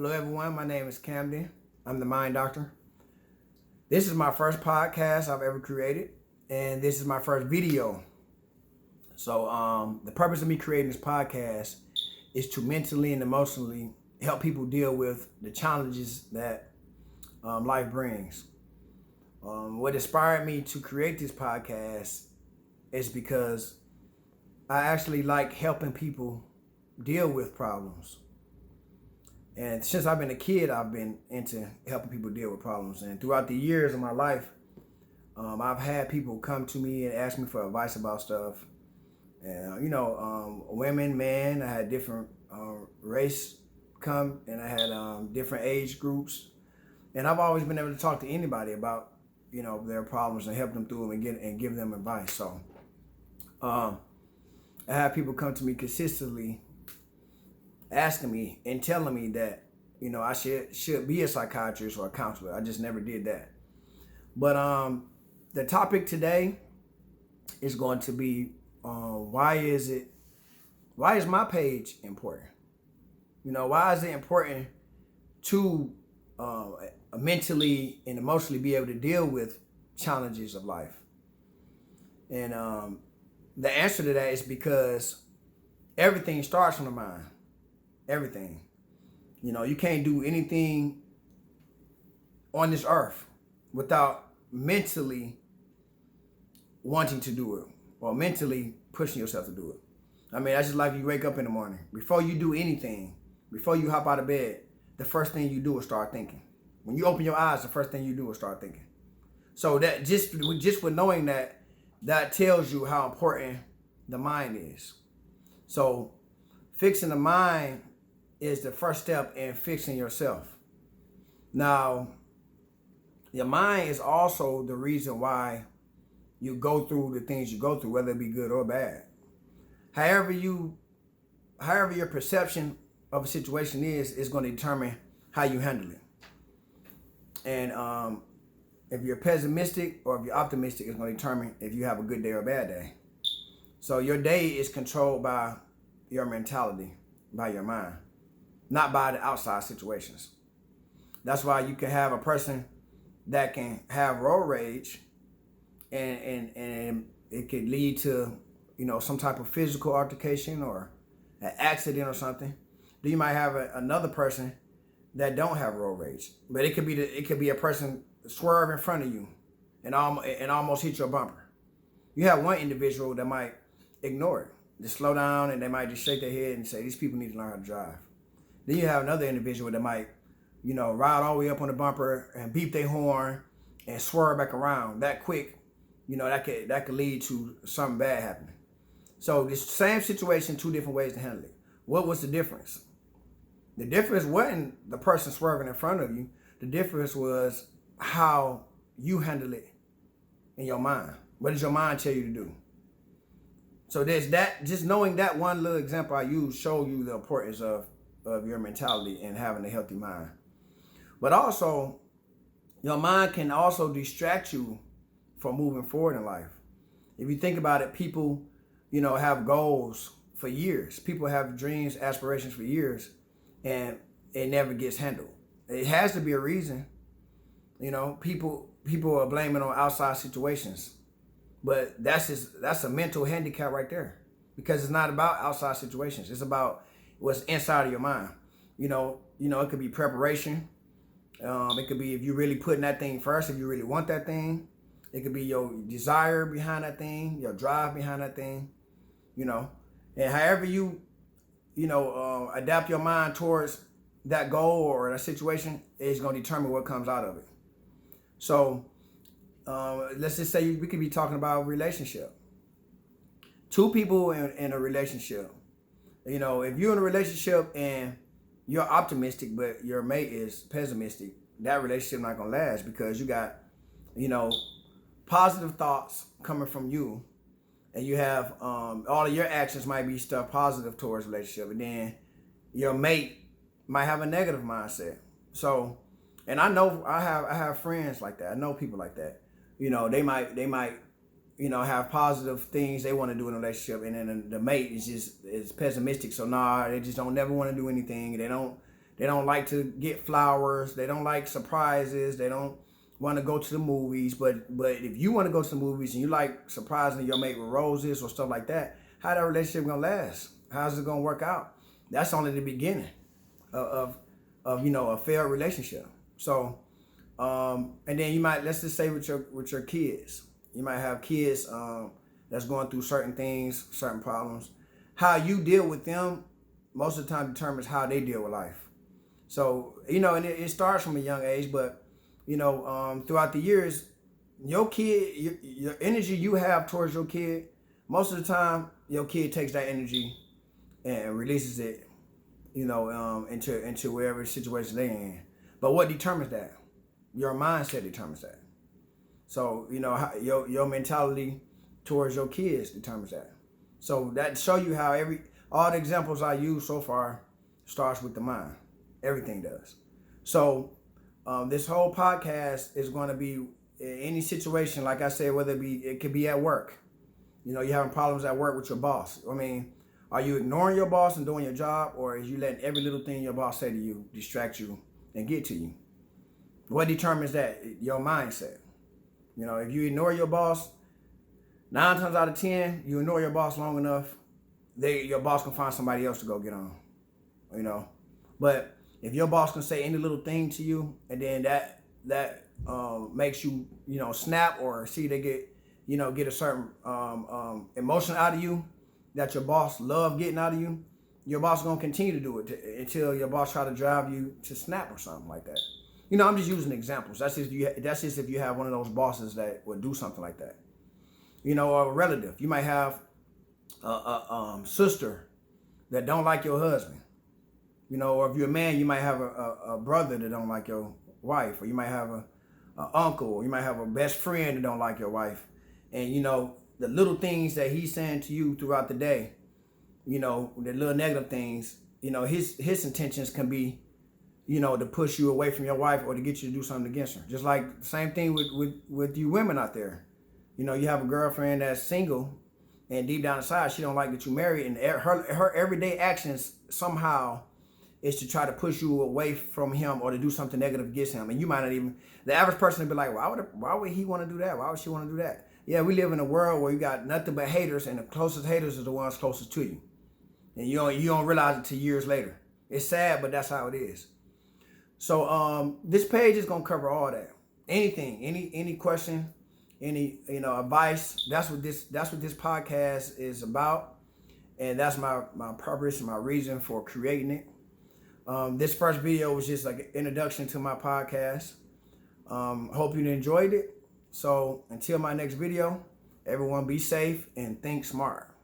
Hello, everyone. My name is Camden. I'm the Mind Doctor. This is my first podcast I've ever created, and this is my first video. So, the purpose of me creating this podcast is to mentally and emotionally help people deal with the challenges that life brings. What inspired me to create this podcast is because I actually like helping people deal with problems. And since I've been a kid, I've been into helping people deal with problems. And throughout the years of my life, I've had people come to me and ask me for advice about stuff. And, women, men, I had different race come, and I had different age groups. And I've always been able to talk to anybody about, their problems and help them through them and give them advice. So I have people come to me consistently asking me and telling me that, I should be a psychiatrist or a counselor. I just never did that. But the topic today is going to be why is my page important? Why is it important to mentally and emotionally be able to deal with challenges of life? And the answer to that is because everything starts from the mind. Everything. You can't do anything on this earth without mentally wanting to do it or mentally pushing yourself to do it. I mean, that's just like you wake up in the morning. Before you do anything, before you hop out of bed, the first thing you do is start thinking. When you open your eyes, the first thing you do is start thinking. So that just with knowing that tells you how important the mind is. So fixing the mind is the first step in fixing yourself. Now, your mind is also the reason why you go through the things you go through, whether it be good or bad. However your perception of a situation is going to determine how you handle it. And if you're pessimistic or if you're optimistic, it's going to determine if you have a good day or a bad day. So your day is controlled by your mentality, by your mind, not by the outside situations. That's why you can have a person that can have road rage and it could lead to, some type of physical altercation or an accident or something. Then you might have another person that don't have road rage, but it could be a person swerve in front of you and almost hit your bumper. You have one individual that might ignore it, just slow down, and they might just shake their head and say, these people need to learn how to drive. Then you have another individual that might, ride all the way up on the bumper and beep their horn and swerve back around that quick. That could lead to something bad happening. So this same situation, two different ways to handle it. What was the difference? The difference wasn't the person swerving in front of you. The difference was how you handle it in your mind. What does your mind tell you to do? So there's that. Just knowing that one little example I used show you the importance of your mentality and having a healthy mind. But also, your mind can also distract you from moving forward in life. If you think about it, people, have goals for years. People have dreams, aspirations for years, and it never gets handled. It has to be a reason. People are blaming on outside situations, but that's a mental handicap right there, because it's not about outside situations. It's about what's inside of your mind. It could be preparation. It could be if you're really putting that thing first, if you really want that thing. It could be your desire behind that thing, your drive behind that thing, and however you adapt your mind towards that goal or that situation is going to determine what comes out of it. So let's just say we could be talking about a relationship. Two people in a relationship. If you're in a relationship and you're optimistic, but your mate is pessimistic, that relationship not gonna last, because you got, positive thoughts coming from you, and you have all of your actions might be stuff positive towards the relationship, and then your mate might have a negative mindset. So, and I know I have friends like that. I know people like that. They might have positive things they want to do in a relationship, and then the mate is pessimistic. So they just don't never want to do anything. They They don't like to get flowers. They don't like surprises. They don't want to go to the movies. But if you want to go to the movies and you like surprising your mate with roses or stuff like that, how that relationship gonna last? How's it gonna work out? That's only the beginning of a failed relationship. So and then you might, let's just say with your kids, you might have kids that's going through certain things, certain problems. How you deal with them most of the time determines how they deal with life. So, and it starts from a young age, but, throughout the years, your kid, your energy you have towards your kid, most of the time, your kid takes that energy and releases it, into wherever situation they're in. But what determines that? Your mindset determines that. So, how your mentality towards your kids determines that. So that show you how all the examples I use so far starts with the mind. Everything does. So this whole podcast is going to be in any situation, like I said, whether it could be at work. You're having problems at work with your boss. I mean, are you ignoring your boss and doing your job, or is you letting every little thing your boss say to you distract you and get to you? What determines that? Your mindset. If you ignore your boss, 9 times out of 10, you ignore your boss long enough, your boss can find somebody else to go get on. But if your boss can say any little thing to you, and then that makes you snap, or see they get a certain emotion out of you that your boss love getting out of you, your boss is gonna continue to do it until your boss try to drive you to snap or something like that. I'm just using examples. That's just if you have one of those bosses that would do something like that. Or a relative. You might have a sister that don't like your husband. Or if you're a man, you might have a brother that don't like your wife, or you might have a uncle, or you might have a best friend that don't like your wife. And the little things that he's saying to you throughout the day, the little negative things, his intentions can be, to push you away from your wife or to get you to do something against her. Just like the same thing with you women out there. You have a girlfriend that's single, and deep down inside, she don't like that you married, and her everyday actions somehow is to try to push you away from him or to do something negative against him. And you might not even, the average person would be like, why would he want to do that? Why would she want to do that? Yeah, we live in a world where you got nothing but haters, and the closest haters are the ones closest to you. And you don't realize it till years later. It's sad, but that's how it is. So this page is gonna cover all that. Anything, any question, any advice. That's what this podcast is about, and that's my purpose and my reason for creating it. This first video was just like an introduction to my podcast. Hope you enjoyed it. So until my next video, everyone be safe and think smart.